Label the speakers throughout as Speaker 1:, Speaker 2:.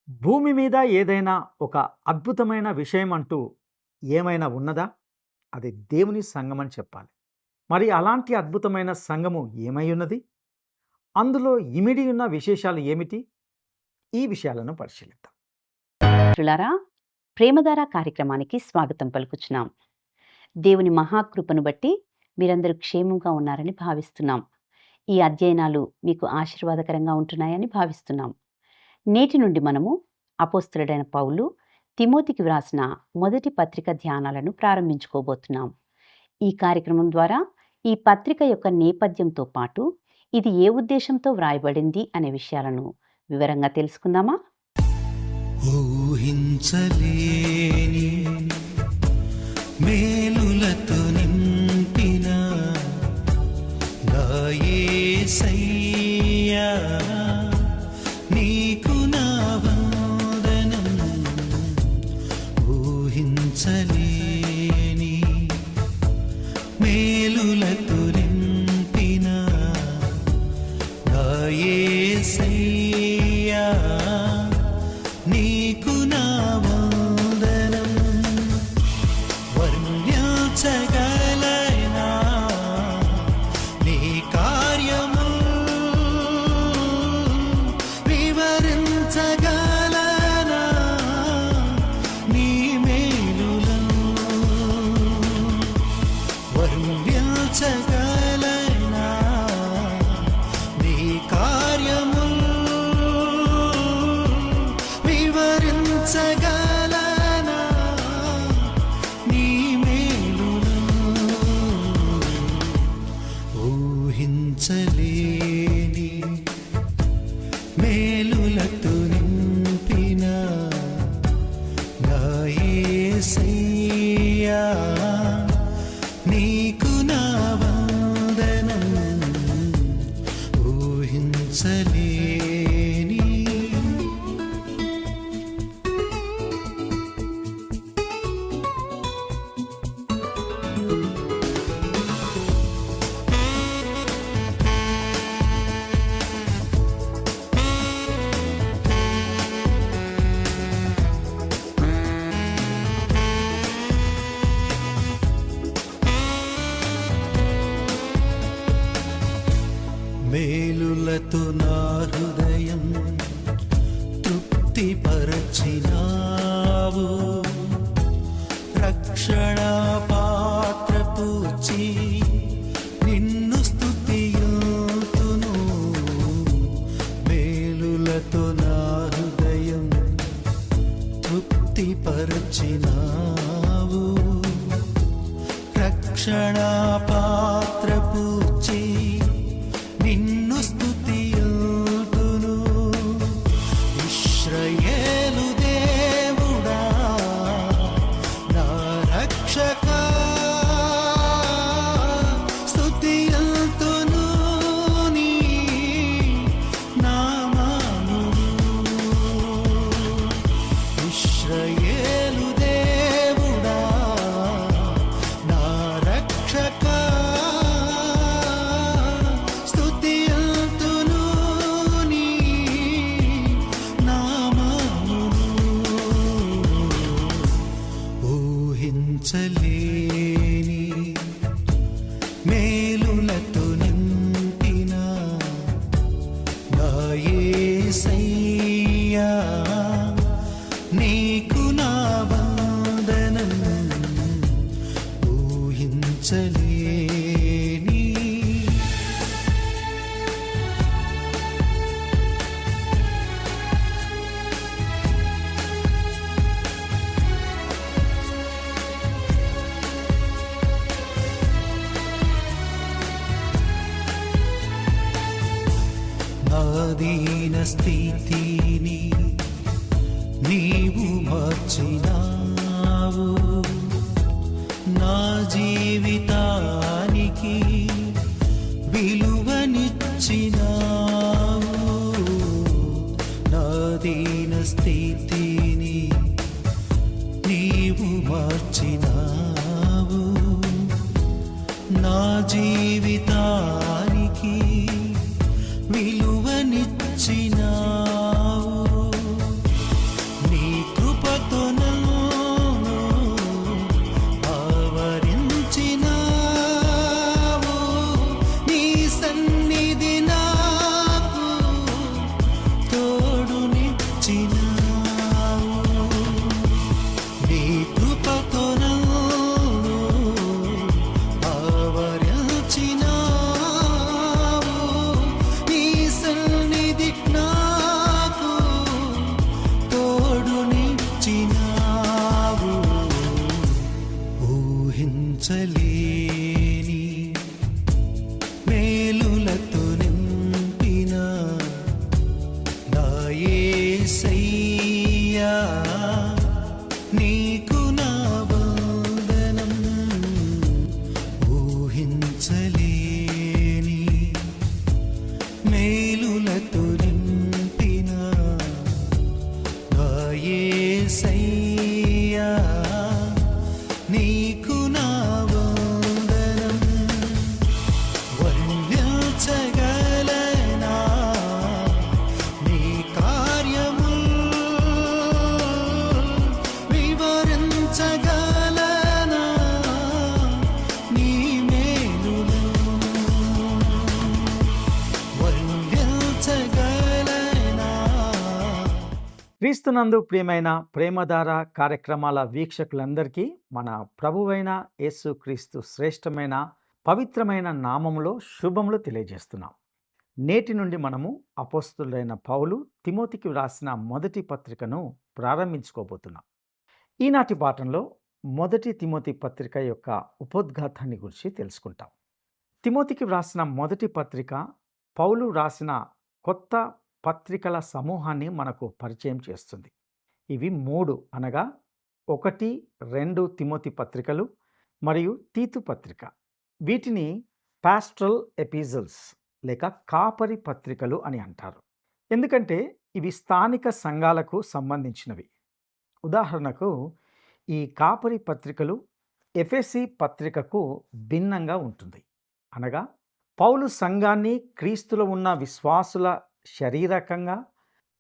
Speaker 1: భూమి మీద ఏదైనా ఒక అద్భుతమైన విషయం అంటూ ఏమైనా ఉన్నదా? అది దేవుని సంఘమని చెప్పాలి. మరి అలాంటి అద్భుతమైన సంఘము ఏమై ఉన్నది? అందులో ఇమిడి ఉన్న విశేషాలు ఏమిటి? ఈ విషయాలను పరిశీలిద్దాం.
Speaker 2: మిత్రులారా, ప్రేమధార కార్యక్రమానికి స్వాగతం పలుకుచున్నాం. దేవుని మహాకృపను బట్టి మీరందరూ క్షేమంగా ఉన్నారని భావిస్తున్నాం. ఈ అధ్యయనాలు మీకు ఆశీర్వాదకరంగా ఉంటున్నాయని భావిస్తున్నాం. నేటి నుండి మనము అపోస్తలుడైన పౌలు తిమోతికి వ్రాసిన మొదటి పత్రిక ధ్యానాలను ప్రారంభించుకోబోతున్నాం. ఈ కార్యక్రమం ద్వారా ఈ పత్రిక యొక్క నేపథ్యంతో పాటు ఇది ఏ ఉద్దేశంతో వ్రాయబడింది అనే విషయాలను వివరంగా తెలుసుకుందామా?
Speaker 3: ఊహించలేని మేలులతో నింపిన నా యేసయ్యా, నీకు నా వందనం. ఊహించలేని మేలులతో నింపిన నా యేసయ్యా, నీకు నా వందనం. వర్ణించగలనా నీ కార్యము, వివరించగలనా నీ మేలులను. వర్ణించగలనా నీ కార్యము, వివరించగలనా నీ మేలులను. ఊహించలేని మేలులతో నింపిన నా యేసయ్యా, నీకు నా వందనం. ఊహించలేని మేలులతో నా హృదయం తృప్తిపరచినావు. రక్షణ పాత్ర పూచి నిన్ను స్తుతియుతును. మేలులతో నా హృదయం తృప్తిపరచినావు. రక్షణ పాత్ర పూచి నిన్ను స్తుతియుతును. ఇశ్రాయేలు దేవుడా, నా రక్షకా, స్తుతియుతును నీ నామమును. ఇశ్రాయేలు దేవుడా, నా రక్షకా, స్తుతియుతును నీ నామమును. ఊహించలేని మేలులతో నింపిన నా యేసయ్యా, నీకు నా వందనం. ఊహించలేని నా దీన స్థితిని నీవు మార్చినావు. నా జీవితానికి విలువనిచ్చినావు. నా దీన స్థితిని నీవు మార్చినావు. నా జీవితానికి విలువనిచ్చినావు. యేసయ్యా నీకు నా వందనం వర్ణించగలనా నీ కార్యముల్ వివరించగలనా నీ మేలులు వర్ణించగలనా.
Speaker 1: క్రీస్తునందు ప్రియమైన ప్రేమధార కార్యక్రమాల వీక్షకులందరికీ మన ప్రభువైన యేసుక్రీస్తు శ్రేష్టమైన పవిత్రమైన నామములో శుభములు తెలియజేస్తున్నాం. నేటి నుండి మనము అపోస్తులైన పౌలు తిమోతికి వ్రాసిన మొదటి పత్రికను ప్రారంభించుకోబోతున్నాం. ఈనాటి పాఠంలో మొదటి తిమోతి పత్రిక యొక్క ఉపోద్ఘాతాన్ని గురించి తెలుసుకుంటాం. తిమోతికి వ్రాసిన మొదటి పత్రిక పౌలు వ్రాసిన కొత్త పత్రికల సమూహాన్ని మనకు పరిచయం చేస్తుంది. ఇవి 3 అనగా 1, 2 తిమోతి పత్రికలు మరియు తీతు పత్రిక. వీటిని పాస్టరల్ ఎపిజల్స్ లేక కాపరి పత్రికలు అని అంటారు. ఎందుకంటే ఇవి స్థానిక సంఘాలకు సంబంధించినవి. ఉదాహరణకు ఈ కాపరి పత్రికలు ఎఫెసీ పత్రికకు భిన్నంగా ఉంటుంది. అనగా పౌలు సంఘాన్ని క్రీస్తులో ఉన్న విశ్వాసుల శారీరకంగా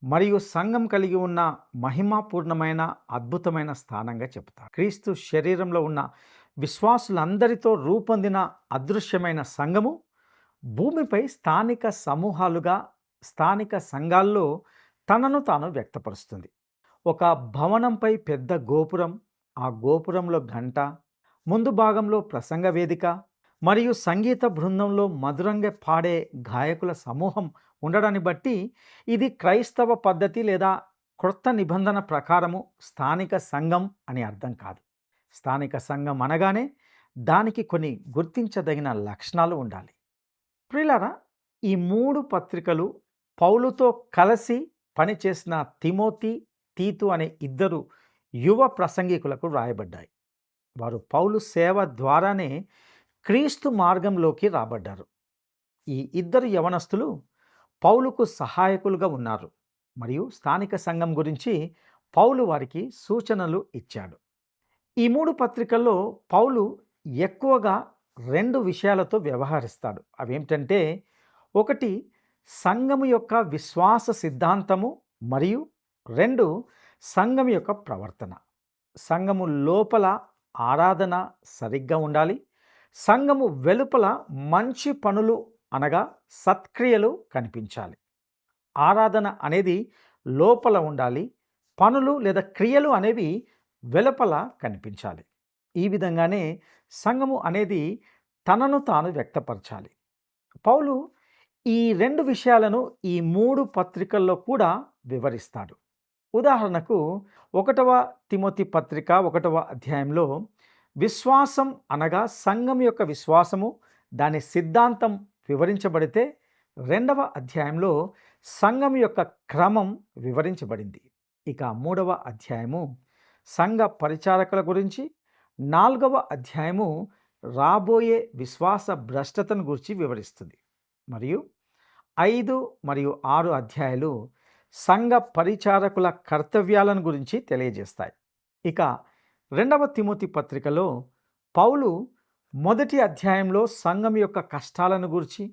Speaker 1: మరియు సంఘం కలిగి ఉన్న మహిమాపూర్ణమైన అద్భుతమైన స్థానంగా చెబుతారు. క్రీస్తు శరీరంలో ఉన్న విశ్వాసులందరితో రూపొందిన అదృశ్యమైన సంఘము భూమిపై స్థానిక సమూహాలుగా స్థానిక సంఘాల్లో తనను తాను వ్యక్తపరుస్తుంది. ఒక భవనంపై పెద్ద గోపురం, ఆ గోపురంలో గంట, ముందు భాగంలో ప్రసంగ వేదిక మరియు సంగీత బృందంలో మధురంగా పాడే గాయకుల సమూహం ఉండడాన్ని బట్టి ఇది క్రైస్తవ పద్ధతి లేదా క్రొత్త నిబంధన ప్రకారము స్థానిక సంఘం అని అర్థం కాదు. స్థానిక సంఘం అనగానే దానికి కొన్ని గుర్తించదగిన లక్షణాలు ఉండాలి. ప్రియులారా, ఈ 3 పత్రికలు పౌలుతో కలిసి పనిచేసిన తిమోతి, తీతు అనే 2 యువ ప్రసంగికులకు రాయబడ్డాయి. వారు పౌలు సేవ ద్వారానే క్రీస్తు మార్గంలోకి రాబడ్డారు. ఈ 2 యవనస్తులు పౌలుకు సహాయకులుగా ఉన్నారు మరియు స్థానిక సంఘం గురించి పౌలు వారికి సూచనలు ఇచ్చాడు. ఈ 3 పత్రికల్లో పౌలు ఎక్కువగా 2 విషయాలతో వ్యవహరిస్తాడు. అవేమిటంటే, 1 సంఘము యొక్క విశ్వాస సిద్ధాంతము మరియు 2 సంఘం యొక్క ప్రవర్తన. సంఘము లోపల ఆరాధన సరిగ్గా ఉండాలి. సంఘము వెలుపల మంచి పనులు అనగా సత్క్రియలు కనిపించాలి. ఆరాధన అనేది లోపల ఉండాలి, పనులు లేదా క్రియలు అనేవి వెలుపల కనిపించాలి. ఈ విధంగానే సంఘము అనేది తనను తాను వ్యక్తపరచాలి. పౌలు ఈ 2 విషయాలను ఈ 3 పత్రికల్లో కూడా వివరిస్తాడు. ఉదాహరణకు 1వ తిమోతి పత్రిక 1వ అధ్యాయంలో విశ్వాసం అనగా సంఘం యొక్క విశ్వాసము, దాని సిద్ధాంతం వివరించబడితే 2వ అధ్యాయంలో సంఘం యొక్క క్రమం వివరించబడింది. ఇక 3వ అధ్యాయము సంఘ పరిచారకుల గురించి, 4వ అధ్యాయము రాబోయే విశ్వాస భ్రష్టతను గురించి వివరిస్తుంది. మరియు 5 మరియు 6 అధ్యాయాలు సంఘ పరిచారకుల కర్తవ్యాలను గురించి తెలియజేస్తాయి. ఇక 2వ తిమోతి పత్రికలో పౌలు మొదటి అధ్యాయంలో సంఘం యొక్క కష్టాలను గురించి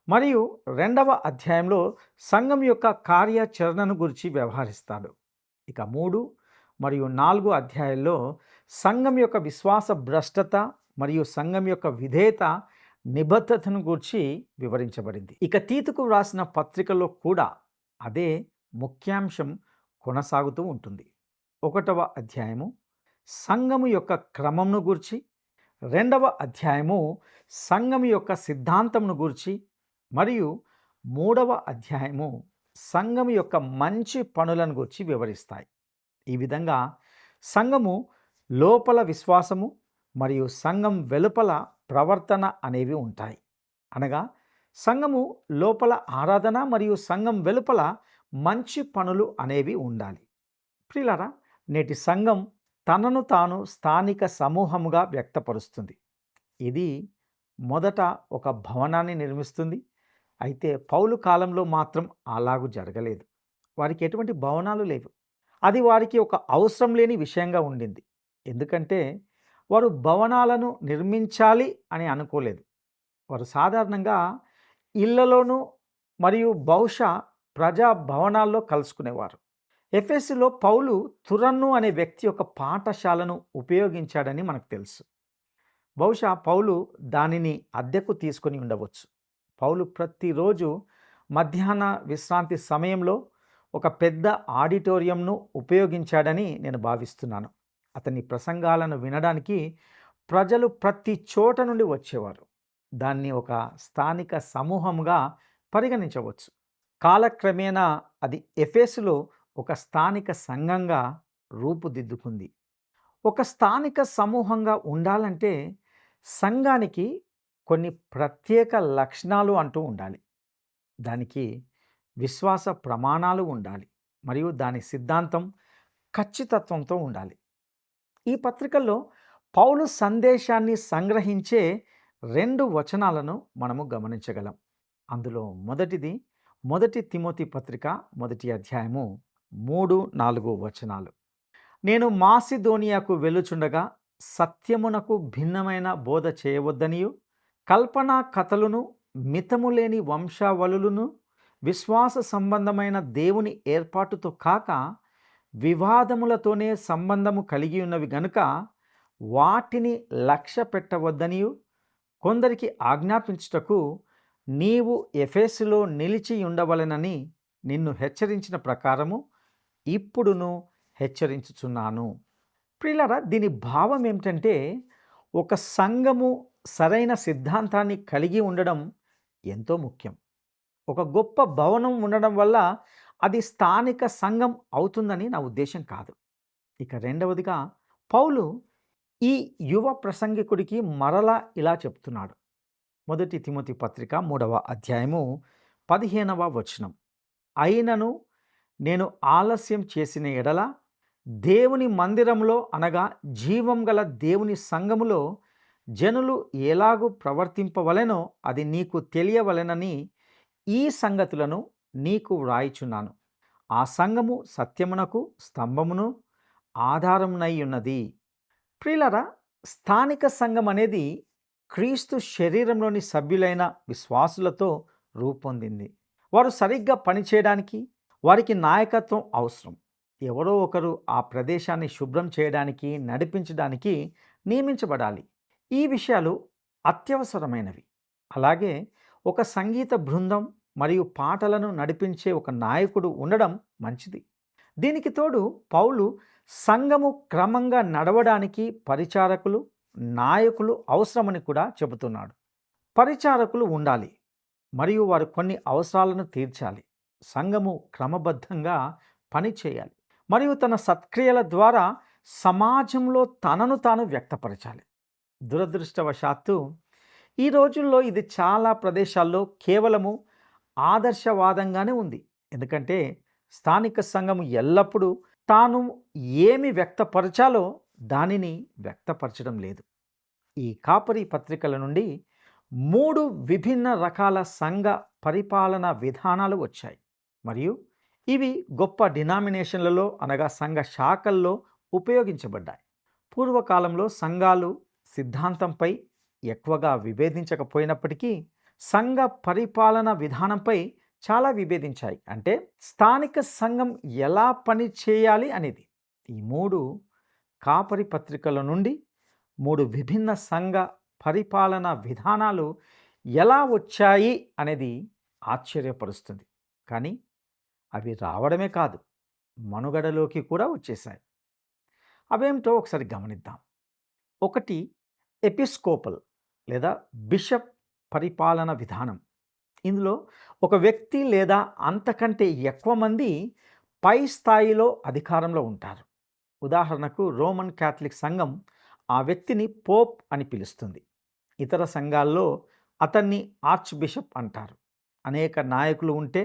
Speaker 1: మరియు 2వ అధ్యాయంలో సంఘం యొక్క కార్యాచరణను గురించి వ్యవహరిస్తాడు. ఇక 3 మరియు 4 అధ్యాయాల్లో సంఘం యొక్క విశ్వాస భ్రష్టత మరియు సంఘం యొక్క విధేయత నిబద్ధతను గురించి వివరించబడింది. ఇక తీతుకు వ్రాసిన పత్రికలో కూడా అదే ముఖ్యాంశం కొనసాగుతూ ఉంటుంది. 1వ అధ్యాయము సంఘము యొక్క క్రమంను గూర్చి, 2వ అధ్యాయము సంఘం యొక్క సిద్ధాంతంను గూర్చి మరియు 3వ అధ్యాయము సంఘం యొక్క మంచి పనులను గూర్చి వివరిస్తాయి. ఈ విధంగా సంఘము లోపల విశ్వాసము మరియు సంఘం వెలుపల ప్రవర్తన అనేవి ఉంటాయి. అనగా సంఘము లోపల ఆరాధన మరియు సంఘం వెలుపల మంచి పనులు అనేవి ఉండాలి. ప్రియులారా, నేటి సంఘం తనను తాను స్థానిక సమూహముగా వ్యక్తపరుస్తుంది. ఇది మొదట ఒక భవనాన్ని నిర్మిస్తుంది. అయితే పౌలు కాలంలో మాత్రం అలాగూ జరగలేదు. వారికి ఎటువంటి భవనాలు లేవు. అది వారికి ఒక అవసరం లేని విషయంగా ఉండింది. ఎందుకంటే వారు భవనాలను నిర్మించాలి అని అనుకోలేదు. వారు సాధారణంగా ఇళ్లలోనూ మరియు బహుశా ప్రజా భవనాల్లో కలుసుకునేవారు. ఎఫెసులో పౌలు తురన్ను అనే వ్యక్తి యొక్క పాఠశాలను ఉపయోగించాడని మనకు తెలుసు. బహుశా పౌలు దానిని అద్దెకు తీసుకొని ఉండవచ్చు. పౌలు ప్రతిరోజు మధ్యాహ్న విశ్రాంతి సమయంలో ఒక పెద్ద ఆడిటోరియంను ఉపయోగించాడని నేను భావిస్తున్నాను. అతని ప్రసంగాలను వినడానికి ప్రజలు ప్రతి చోట నుండి వచ్చేవారు. దాన్ని ఒక స్థానిక సమూహంగా పరిగణించవచ్చు. కాలక్రమేణా అది ఎఫెసులో ఒక స్థానిక సంఘంగా రూపుదిద్దుకుంది. ఒక స్థానిక సమూహంగా ఉండాలంటే సంఘానికి కొన్ని ప్రత్యేక లక్షణాలు అంటూ ఉండాలి. దానికి విశ్వాస ప్రమాణాలు ఉండాలి మరియు దాని సిద్ధాంతం ఖచ్చితత్వంతో ఉండాలి. ఈ పత్రికల్లో పౌలు సందేశాన్ని సంగ్రహించే 2 వచనాలను మనము గమనించగలం. అందులో మొదటిది మొదటి తిమోతి పత్రిక 1వ అధ్యాయము 3-4 వచనాలు. నేను మాసిదోనియాకు వెళ్ళుచుండగా సత్యమునకు భిన్నమైన బోధ చేయవద్దనియు, కల్పనా కథలను, మితము లేని వంశావళులను, విశ్వాస సంబంధమైన దేవుని ఏర్పాటుతో కాక వివాదములతోనే సంబంధము కలిగి ఉన్నవి గనుక వాటిని లక్ష్య పెట్టవద్దనియు కొందరికి ఆజ్ఞాపించుటకు నీవు ఎఫెసులో నిలిచి ఉండవలెనని నిన్ను హెచ్చరించిన ప్రకారము ఇప్పుడును హెచ్చరించుచున్నాను. ప్రియులారా, దీని భావం ఏమిటంటే ఒక సంఘము సరైన సిద్ధాంతాన్ని కలిగి ఉండడం ఎంతో ముఖ్యం. ఒక గొప్ప భవనం ఉండడం వల్ల అది స్థానిక సంఘం అవుతుందని నా ఉద్దేశం కాదు. ఇక రెండవదిగా పౌలు ఈ యువ ప్రసంగికుడికి మరలా ఇలా చెప్తున్నాడు. మొదటి తిమోతి పత్రిక 3వ అధ్యాయము 15వ వచనం. అయినను నేను ఆలస్యం చేసిన ఎడల దేవుని మందిరంలో అనగా జీవం గల దేవుని సంఘములో జనులు ఎలాగూ ప్రవర్తింపవలెనో అది నీకు తెలియవలెనని ఈ సంగతులను నీకు వ్రాయిచున్నాను. ఆ సంఘము సత్యమునకు స్తంభమును ఆధారమునై ఉన్నది. ప్రియులారా, స్థానిక సంఘం అనేది క్రీస్తు శరీరంలోని సభ్యులైన విశ్వాసులతో రూపొందింది. వారు సరిగ్గా పనిచేయడానికి వారికి నాయకత్వం అవసరం. ఎవరో ఒకరు ఆ ప్రదేశాన్ని శుభ్రం చేయడానికి, నడిపించడానికి నియమించబడాలి. ఈ విషయాలు అత్యవసరమైనవి. అలాగే ఒక సంగీత బృందం మరియు పాటలను నడిపించే ఒక నాయకుడు ఉండడం మంచిది. దీనికి తోడు పౌలు సంఘము క్రమంగా నడవడానికి పరిచారకులు, నాయకులు అవసరమని కూడా చెబుతున్నాడు. పరిచారకులు ఉండాలి మరియు వారు కొన్ని అవసరాలను తీర్చాలి. సంఘము క్రమబద్ధంగా పనిచేయాలి మరియు తన సత్క్రియల ద్వారా సమాజంలో తనను తాను వ్యక్తపరచాలి. దురదృష్టవశాత్తు ఈ రోజుల్లో ఇది చాలా ప్రదేశాల్లో కేవలము ఆదర్శవాదంగానే ఉంది. ఎందుకంటే స్థానిక సంఘము ఎల్లప్పుడూ తాను ఏమి వ్యక్తపరచాలో దానిని వ్యక్తపరచడం లేదు. ఈ కాపరి పత్రికల నుండి 3 విభిన్న రకాల సంఘ పరిపాలన విధానాలు వచ్చాయి మరియు ఇవి గొప్ప డినామినేషన్లలో అనగా సంఘ శాఖల్లో ఉపయోగించబడ్డాయి. పూర్వకాలంలో సంఘాలు సిద్ధాంతంపై ఎక్కువగా విభేదించకపోయినప్పటికీ సంఘ పరిపాలన విధానంపై చాలా విభేదించాయి. అంటే స్థానిక సంఘం ఎలా పని చేయాలి అనేది. ఈ 3 కాపరి పత్రికల నుండి 3 విభిన్న సంఘ పరిపాలన విధానాలు ఎలా వచ్చాయి అనేది ఆశ్చర్యపరుస్తుంది. కానీ అవి రావడమే కాదు, మనుగడలోకి కూడా వచ్చేసాయి. అవేమిటో ఒకసారి గమనిద్దాం. ఒకటి ఎపిస్కోపల్ లేదా బిషప్ పరిపాలన విధానం. ఇందులో ఒక వ్యక్తి లేదా అంతకంటే ఎక్కువ మంది పై స్థాయిలో అధికారంలో ఉంటారు. ఉదాహరణకు రోమన్ క్యాథలిక్ సంఘం ఆ వ్యక్తిని పోప్ అని పిలుస్తుంది. ఇతర సంఘాల్లో అతన్ని ఆర్చ్ బిషప్ అంటారు. అనేక నాయకులు ఉంటే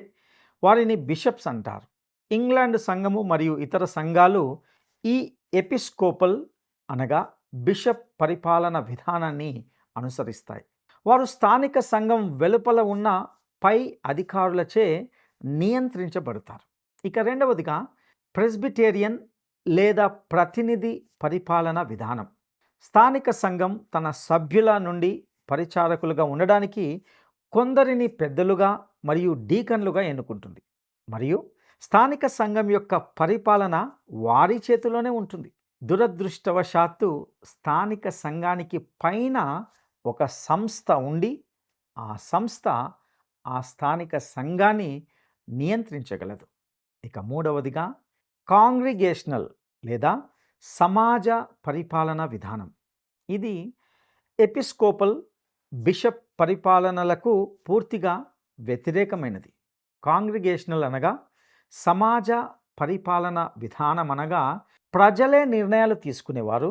Speaker 1: వారిని బిషప్స్ అంటారు. ఇంగ్లాండ్ సంఘము మరియు ఇతర సంఘాలు ఈ ఎపిస్కోపల్ అనగా బిషప్ పరిపాలన విధానాన్ని అనుసరిస్తాయి. వారు స్థానిక సంఘం వెలుపల ఉన్న పై అధికారులచే నియంత్రించబడతారు. ఇక రెండవదిగా ప్రెస్బిటేరియన్ లేదా ప్రతినిధి పరిపాలన విధానం. స్థానిక సంఘం తన సభ్యుల నుండి పరిచారకులుగా ఉండడానికి కొందరిని పెద్దలుగా మరియు డీకన్లుగా ఎన్నుకుంటుంది, మరియు స్థానిక సంఘం యొక్క పరిపాలన వారి చేతిలోనే ఉంటుంది. దురదృష్టవశాత్తు స్థానిక సంఘానికి పైన ఒక సంస్థ ఉండి ఆ సంస్థ ఆ స్థానిక సంఘాన్ని నియంత్రించగలదు. ఇక మూడవదిగా కాంగ్రిగేషనల్ లేదా సమాజ పరిపాలన విధానం. ఇది ఎపిస్కోపల్ బిషప్ పరిపాలనలకు పూర్తిగా వ్యతిరేకమైనది. కాంగ్రిగేషనల్ అనగా సమాజ పరిపాలన విధానం అనగా ప్రజలే నిర్ణయాలు తీసుకునేవారు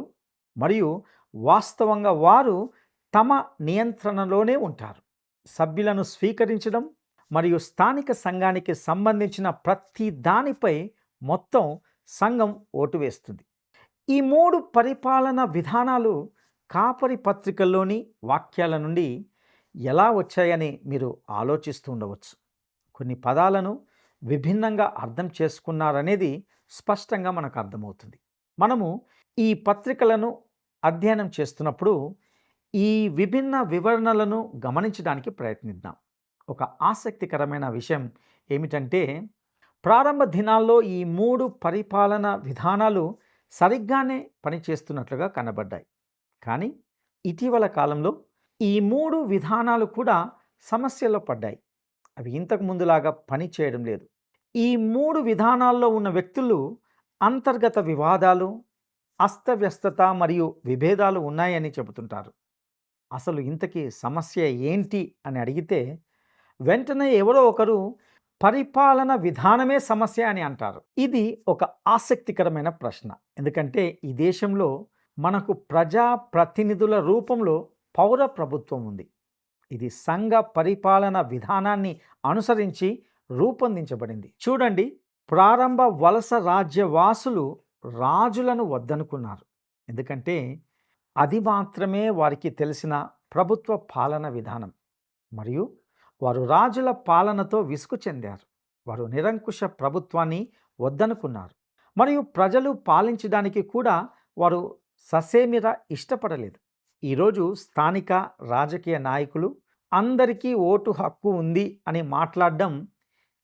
Speaker 1: మరియు వాస్తవంగా వారు తమ నియంత్రణలోనే ఉంటారు. సభ్యులను స్వీకరించడం మరియు స్థానిక సంఘానికి సంబంధించిన ప్రతి దానిపై మొత్తం సంఘం ఓటు వేస్తుంది. ఈ మూడు పరిపాలన విధానాలు కాపరి పత్రికల్లోని వాక్యాల నుండి ఎలా వచ్చాయని మీరు ఆలోచిస్తూ ఉండవచ్చు. కొన్ని పదాలను విభిన్నంగా అర్థం చేసుకున్నారనేది స్పష్టంగా మనకు అర్థమవుతుంది. మనము ఈ పత్రికలను అధ్యయనం చేస్తున్నప్పుడు ఈ విభిన్న వివరణలను గమనించడానికి ప్రయత్నిద్దాం. ఒక ఆసక్తికరమైన విషయం ఏమిటంటే, ప్రారంభ దినాల్లో ఈ మూడు పరిపాలన విధానాలు సరిగ్గానే పనిచేస్తున్నట్లుగా కనబడ్డాయి. కానీ ఇటీవల కాలంలో ఈ మూడు విధానాలు కూడా సమస్యల్లో పడ్డాయి. అవి ఇంతకు ముందులాగా పనిచేయడం లేదు. ఈ మూడు విధానాల్లో ఉన్న వ్యక్తులు అంతర్గత వివాదాలు, అస్తవ్యస్తత మరియు విభేదాలు ఉన్నాయని చెబుతుంటారు. అసలు ఇంతకీ సమస్య ఏంటి అని అడిగితే వెంటనే ఎవరో ఒకరు పరిపాలన విధానమే సమస్య అని అంటారు. ఇది ఒక ఆసక్తికరమైన ప్రశ్న. ఎందుకంటే ఈ దేశంలో మనకు ప్రజా ప్రతినిధుల రూపంలో పౌర ప్రభుత్వం ఉంది. ఇది సంఘ పరిపాలన విధానాన్ని అనుసరించి రూపొందించబడింది. చూడండి, ప్రారంభ వలస రాజ్యవాసులు రాజులను వద్దనుకున్నారు, ఎందుకంటే అది మాత్రమే వారికి తెలిసిన ప్రభుత్వ పాలన విధానం. మరియు వారు రాజుల పాలనతో విసుగు చెందారు. వారు నిరంకుశ ప్రభుత్వాన్ని వద్దనుకున్నారు మరియు ప్రజలు పాలించడానికి కూడా వారు ససేమిరా ఇష్టపడలేదు. ఈరోజు స్థానిక రాజకీయ నాయకులు అందరికీ ఓటు హక్కు ఉంది అని మాట్లాడడం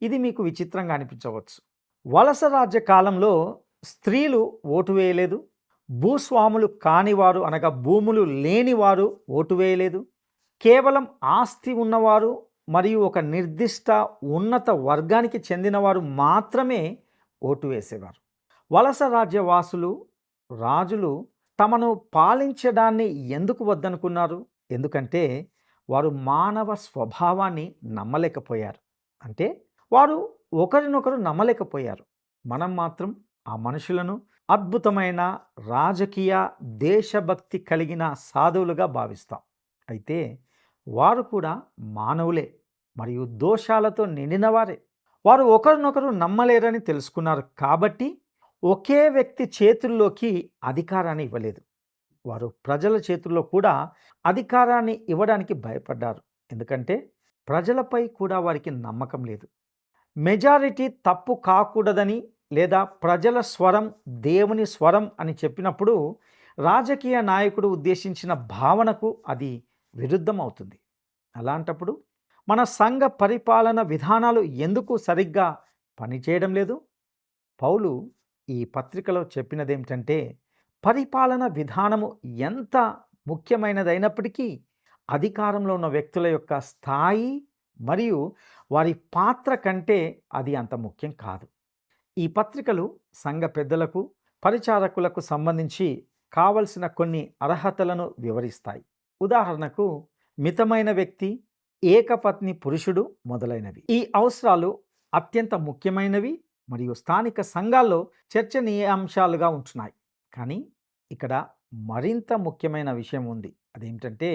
Speaker 1: ఇది మీకు విచిత్రంగా అనిపించవచ్చు. వలస రాజ్య కాలంలో స్త్రీలు ఓటు వేయలేదు. భూస్వాములు కానివారు అనగా భూములు లేనివారు ఓటు వేయలేదు. కేవలం ఆస్తి ఉన్నవారు మరియు ఒక నిర్దిష్ట ఉన్నత వర్గానికి చెందినవారు మాత్రమే ఓటు వేసేవారు. వలస రాజ్యవాసులు రాజులు తమను పాలించడాన్ని ఎందుకు వద్దనుకున్నారు? ఎందుకంటే వారు మానవ స్వభావాన్ని నమ్మలేకపోయారు. అంటే వారు ఒకరినొకరు నమ్మలేకపోయారు. మనం మాత్రం ఆ మనుషులను అద్భుతమైన రాజకీయ దేశభక్తి కలిగిన సాధువులుగా భావిస్తాం. అయితే వారు కూడా మానవులే మరియు దోషాలతో నిండినవారే. వారు ఒకరినొకరు నమ్మలేరని తెలుసుకున్నారు కాబట్టి ఒకే వ్యక్తి చేతుల్లోకి అధికారాన్ని ఇవ్వలేదు. వారు ప్రజల చేతుల్లో కూడా అధికారాన్ని ఇవ్వడానికి భయపడ్డారు. ఎందుకంటే ప్రజలపై కూడా వారికి నమ్మకం లేదు. మెజారిటీ తప్పు కాకూడదని లేదా ప్రజల స్వరం దేవుని స్వరం అని చెప్పినప్పుడు రాజకీయ నాయకుడు ఉద్దేశించిన భావనకు అది విరుద్ధం అవుతుంది. అలాంటప్పుడు మన సంఘ పరిపాలన విధానాలు ఎందుకు సరిగ్గా పనిచేయడం లేదు? పౌలు ఈ పత్రికలో చెప్పినదేమిటంటే, పరిపాలన విధానము ఎంత ముఖ్యమైనదైనప్పటికీ అధికారంలో ఉన్న వ్యక్తుల యొక్క స్థాయి మరియు వారి పాత్ర కంటే అది అంత ముఖ్యం కాదు. ఈ పత్రికలు సంఘ పెద్దలకు, పరిచారకులకు సంబంధించి కావలసిన కొన్ని అర్హతలను వివరిస్తాయి. ఉదాహరణకు మితమైన వ్యక్తి, ఏకపత్ని పురుషుడు మొదలైనవి. ఈ అవసరాలు అత్యంత ముఖ్యమైనవి మరియు స్థానిక సంఘాల్లో చర్చనీయాంశాలుగా ఉంటున్నాయి. కానీ ఇక్కడ మరింత ముఖ్యమైన విషయం ఉంది. అదేమిటంటే,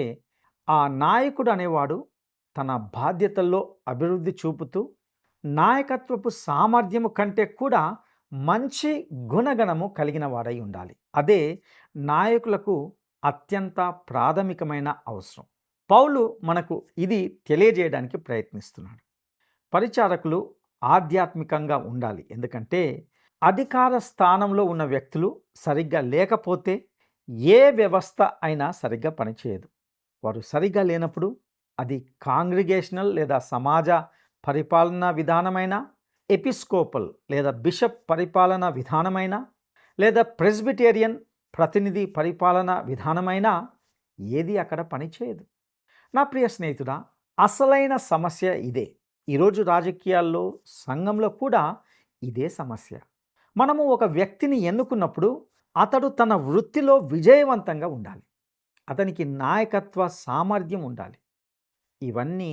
Speaker 1: ఆ నాయకుడు అనేవాడు తన బాధ్యతల్లో అభివృద్ధి చూపుతూ నాయకత్వపు సామర్థ్యము కంటే కూడా మంచి గుణగణము కలిగిన వాడై ఉండాలి. అదే నాయకులకు అత్యంత ప్రాథమికమైన అవసరం. పౌలు మనకు ఇది తెలియజేయడానికి ప్రయత్నిస్తున్నాడు. పరిచారకులు ఆధ్యాత్మికంగా ఉండాలి, ఎందుకంటే అధికార స్థానంలో ఉన్న వ్యక్తులు సరిగ్గా లేకపోతే ఏ వ్యవస్థ అయినా సరిగ్గా పనిచేయదు. వారు సరిగ్గా లేనప్పుడు అది కాంగ్రిగేషనల్ లేదా సమాజ పరిపాలనా విధానమైన, ఎపిస్కోపల్ లేదా బిషప్ పరిపాలనా విధానమైన, లేదా ప్రెస్బిటేరియన్ ప్రతినిధి పరిపాలనా విధానమైన ఏది అక్కడ పనిచేయదు. నా ప్రియ స్నేహితుడా, అసలైన సమస్య ఇదే. ఈరోజు రాజకీయాల్లో, సంఘంలో కూడా ఇదే సమస్య. మనము ఒక వ్యక్తిని ఎన్నుకున్నప్పుడు అతడు తన వృత్తిలో విజయవంతంగా ఉండాలి. అతనికి నాయకత్వ సామర్థ్యం ఉండాలి. ఇవన్నీ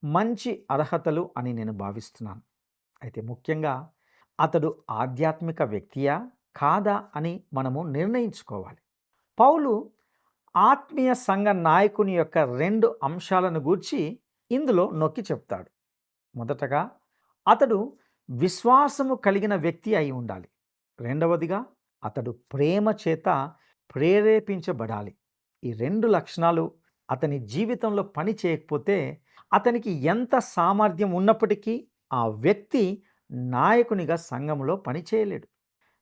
Speaker 1: మంచి అర్హతలు అని నేను భావిస్తున్నాను. అయితే ముఖ్యంగా అతడు ఆధ్యాత్మిక వ్యక్తియా కాదా అని మనము నిర్ణయించుకోవాలి. పౌలు ఆత్మీయ సంఘ నాయకుని యొక్క 2 అంశాలను గూర్చి ఇందులో నొక్కి చెప్తాడు. మొదటగా అతడు విశ్వాసము కలిగిన వ్యక్తి అయి ఉండాలి. రెండవదిగా అతడు ప్రేమ చేత ప్రేరేపించబడాలి. ఈ 2 లక్షణాలు అతని జీవితంలో పని చేయకపోతే అతనికి ఎంత సామర్థ్యం ఉన్నప్పటికీ ఆ వ్యక్తి నాయకునిగా సంఘంలో పని చేయలేడు.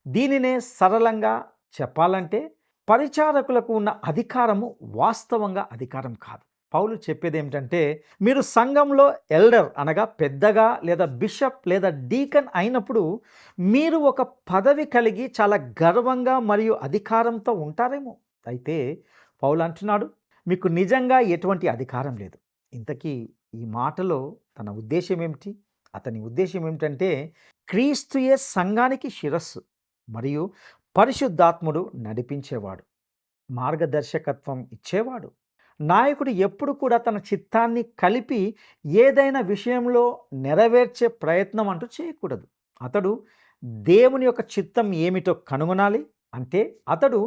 Speaker 1: దీనినే సరళంగా చెప్పాలంటే పరిచారకులకు ఉన్న అధికారము వాస్తవంగా అధికారం కాదు. పౌలు చెప్పేది ఏమిటంటే, మీరు సంఘంలో ఎల్డర్ అనగా పెద్దగా లేదా బిషప్ లేదా డీకన్ అయినప్పుడు మీరు ఒక పదవి కలిగి చాలా గర్వంగా మరియు అధికారంతో ఉంటారేమో. అయితే పౌలు అంటున్నాడు, మీకు నిజంగా ఎటువంటి అధికారం లేదు. ఇంతకీ ఈ మాటలో తన ఉద్దేశం ఏమిటి? అతని ఉద్దేశం ఏమిటంటే, క్రీస్తుయే సంఘానికి శిరస్సు మరియు పరిశుద్ధాత్ముడు నడిపించేవాడు, మార్గదర్శకత్వం ఇచ్చేవాడు. నాయకుడు ఎప్పుడు కూడా తన చిత్తాన్ని కలిపి ఏదైనా విషయంలో నెరవేర్చే ప్రయత్నం అంటూ చేయకూడదు. అతడు దేవుని యొక్క చిత్తం ఏమిటో కనుగొనాలి. అంటే అతడు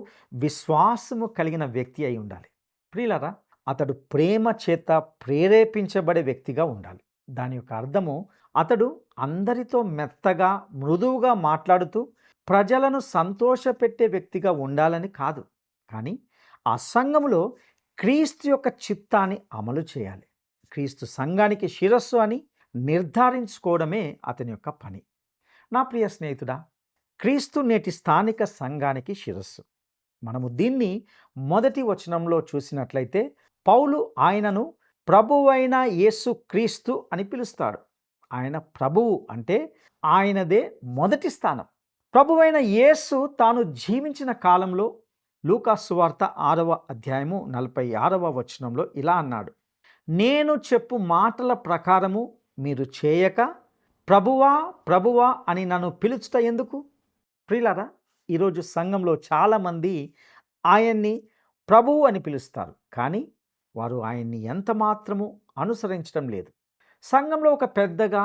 Speaker 1: విశ్వాసము కలిగిన వ్యక్తి అయి ఉండాలి. ప్రియులారా, అతడు ప్రేమ చేత ప్రేరేపించబడే వ్యక్తిగా ఉండాలి. దాని యొక్క అర్థము అతడు అందరితో మెత్తగా మృదువుగా మాట్లాడుతూ ప్రజలను సంతోషపెట్టే వ్యక్తిగా ఉండాలని కాదు, కానీ ఆ సంఘములో క్రీస్తు యొక్క చిత్తాన్ని అమలు చేయాలి. క్రీస్తు సంఘానికి శిరస్సు అని నిర్ధారించుకోవడమే అతని యొక్క పని. నా ప్రియ స్నేహితుడా, క్రీస్తు నేటి స్థానిక సంఘానికి శిరస్సు. మనము దీన్ని మొదటి వచనంలో చూసినట్లయితే పౌలు ఆయనను ప్రభువైన యేసు క్రీస్తు అని పిలుస్తాడు. ఆయన ప్రభువు అంటే ఆయనదే మొదటి స్థానం. ప్రభువైన యేసు తాను జీవించిన కాలంలో లూకా సువార్త 6వ అధ్యాయము 46వ వచనంలో ఇలా అన్నాడు, నేను చెప్పు మాటల ప్రకారము మీరు చేయక ప్రభువా ప్రభువా అని నన్ను పిలుచుట ఎందుకు? ప్రియులారా, ఈరోజు సంఘంలో చాలామంది ఆయన్ని ప్రభువు అని పిలుస్తారు, కానీ వారు ఆయన్ని ఎంత మాత్రము అనుసరించడం లేదు. సంఘంలో ఒక పెద్దగా,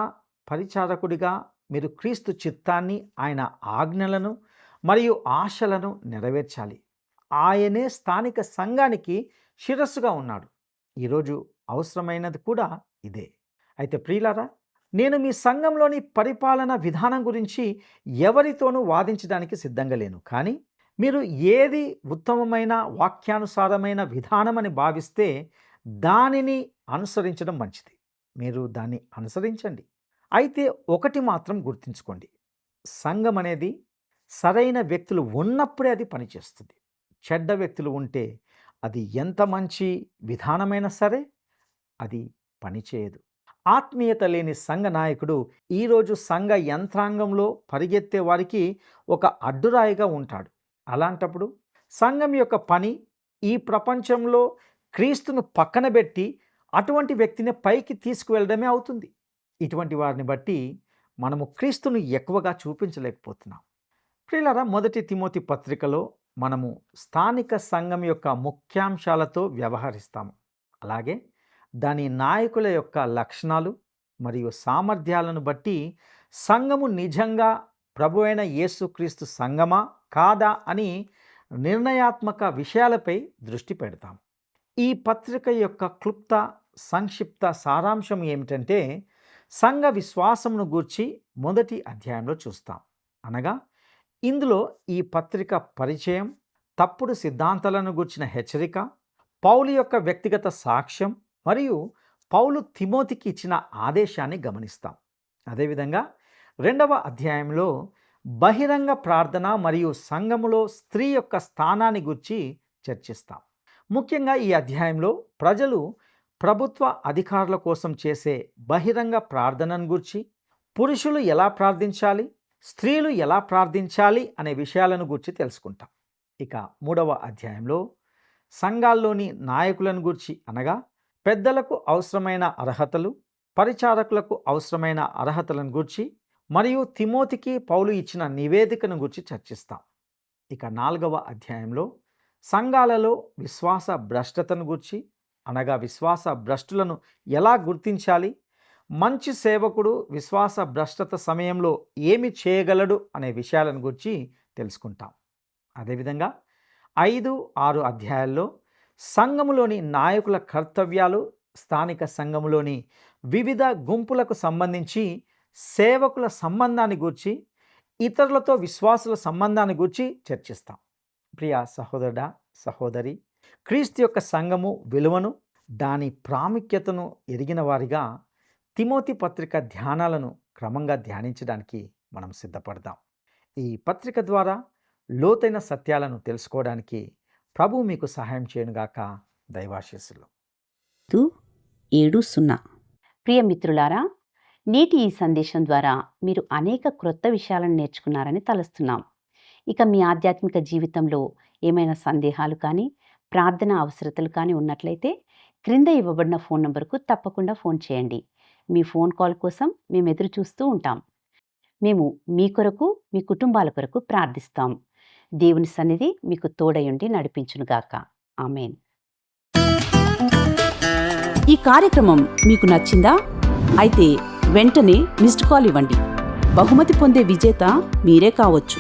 Speaker 1: పరిచారకుడిగా మీరు క్రీస్తు చిత్తాన్ని, ఆయన ఆజ్ఞలను మరియు ఆశలను నెరవేర్చాలి. ఆయనే స్థానిక సంఘానికి శిరస్సుగా ఉన్నాడు. ఈరోజు అవసరమైనది కూడా ఇదే. అయితే ప్రియులారా, నేను మీ సంఘంలోని పరిపాలన విధానం గురించి ఎవరితోనూ వాదించడానికి సిద్ధంగా లేను, కానీ మీరు ఏది ఉత్తమమైన వాక్యానుసారమైన విధానమని భావిస్తే దానిని అనుసరించడం మంచిది. మీరు దాన్ని అనుసరించండి. అయితే ఒకటి మాత్రం గుర్తుంచుకోండి, సంఘం అనేది సరైన వ్యక్తులు ఉన్నప్పుడే అది పనిచేస్తుంది. చెడ్డ వ్యక్తులు ఉంటే అది ఎంత మంచి విధానమైనా సరే అది పనిచేయదు. ఆత్మీయత లేని సంఘ నాయకుడు ఈరోజు సంఘ యంత్రాంగంలో పరిగెత్తే వారికి ఒక అడ్డురాయిగా ఉంటాడు. అలాంటప్పుడు సంఘం యొక్క పని ఈ ప్రపంచంలో క్రీస్తును పక్కన పెట్టి అటువంటి వ్యక్తిని పైకి తీసుకువెళ్ళడమే అవుతుంది. ఇటువంటి వారిని బట్టి మనము క్రీస్తును ఎక్కువగా చూపించలేకపోతున్నాం. ప్రియులారా, మొదటి తిమోతి పత్రికలో మనము స్థానిక సంఘం యొక్క ముఖ్యాంశాలతో వ్యవహరిస్తాము. అలాగే దాని నాయకుల యొక్క లక్షణాలు మరియు సామర్థ్యాలను బట్టి సంఘము నిజంగా ప్రభు అయిన యేసుక్రీస్తు సంఘమా కాదా అని నిర్ణయాత్మక విషయాలపై దృష్టి పెడతాం. ఈ పత్రిక యొక్క క్లుప్త సంక్షిప్త సారాంశం ఏమిటంటే, సంఘ విశ్వాసమును గూర్చి మొదటి అధ్యాయంలో చూస్తాం. అనగా ఇందులో ఈ పత్రిక పరిచయం, తప్పుడు సిద్ధాంతాలను గూర్చిన హెచ్చరిక, పౌలు యొక్క వ్యక్తిగత సాక్ష్యం మరియు పౌలు తిమోతికి ఇచ్చిన ఆదేశాన్ని గమనిస్తాం. అదేవిధంగా 2వ అధ్యాయంలో బహిరంగ ప్రార్థన మరియు సంఘములో స్త్రీ యొక్క స్థానాన్ని గురించి చర్చిస్తాం. ముఖ్యంగా ఈ అధ్యాయంలో ప్రజలు ప్రభుత్వ అధికారుల కోసం చేసే బహిరంగ ప్రార్థనను గురించి, పురుషులు ఎలా ప్రార్థించాలి, స్త్రీలు ఎలా ప్రార్థించాలి అనే విషయాలను గురించి తెలుసుకుంటాం. ఇక 3వ అధ్యాయంలో సంఘాల్లోని నాయకులను గురించి, అనగా పెద్దలకు అవసరమైన అర్హతలు, పరిచారకులకు అవసరమైన అర్హతలను గురించి మరియు తిమోతికి పౌలు ఇచ్చిన నివేదికను గురించి చర్చిస్తాం. ఇక 4వ అధ్యాయంలో సంఘాలలో విశ్వాస భ్రష్టతను గురించి, అనగా విశ్వాస భ్రష్టులను ఎలా గుర్తించాలి, మంచి సేవకుడు విశ్వాస భ్రష్టత సమయంలో ఏమి చేయగలడు అనే విషయాలను గురించి తెలుసుకుంటాం. అదేవిధంగా 5, 6 అధ్యాయాల్లో సంఘములోని నాయకుల కర్తవ్యాలు, స్థానిక సంఘములోని వివిధ గుంపులకు సంబంధించి సేవకుల సంబంధాన్ని గూర్చి, ఇతరులతో విశ్వాసుల సంబంధాన్ని గూర్చి చర్చిస్తాం. ప్రియ సహోదరుడా, సహోదరి, క్రీస్తు యొక్క సంఘము విలువను, దాని ప్రాముఖ్యతను ఎరిగిన వారిగా తిమోతి పత్రిక ధ్యానాలను క్రమంగా ధ్యానించడానికి మనం సిద్ధపడదాం. ఈ పత్రిక ద్వారా లోతైన సత్యాలను తెలుసుకోవడానికి ప్రభు మీకు సహాయం చేయనుగాక. దైవాశీస్సులు.
Speaker 2: 70. ప్రియ మిత్రులారా, నేటి ఈ సందేశం ద్వారా మీరు అనేక క్రొత్త విషయాలను నేర్చుకున్నారని తలుస్తున్నాం. ఇక మీ ఆధ్యాత్మిక జీవితంలో ఏమైనా సందేహాలు కానీ, ప్రార్థన అవసరతలు కానీ ఉన్నట్లయితే క్రింద ఇవ్వబడిన ఫోన్ నంబర్కు తప్పకుండా ఫోన్ చేయండి. మీ ఫోన్ కాల్ కోసం మేము ఎదురు చూస్తూ ఉంటాం. మేము మీ కొరకు, మీ కుటుంబాల కొరకు ప్రార్థిస్తాం. దేవుని సన్నిధి మీకు తోడయుండి నడిపించునుగాక. ఆమేన్.
Speaker 4: ఈ కార్యక్రమం మీకు నచ్చిందా? అయితే వెంటనే మిస్డ్ కాల్ ఇవ్వండి. బహుమతి పొందే విజేత మీరే కావచ్చు.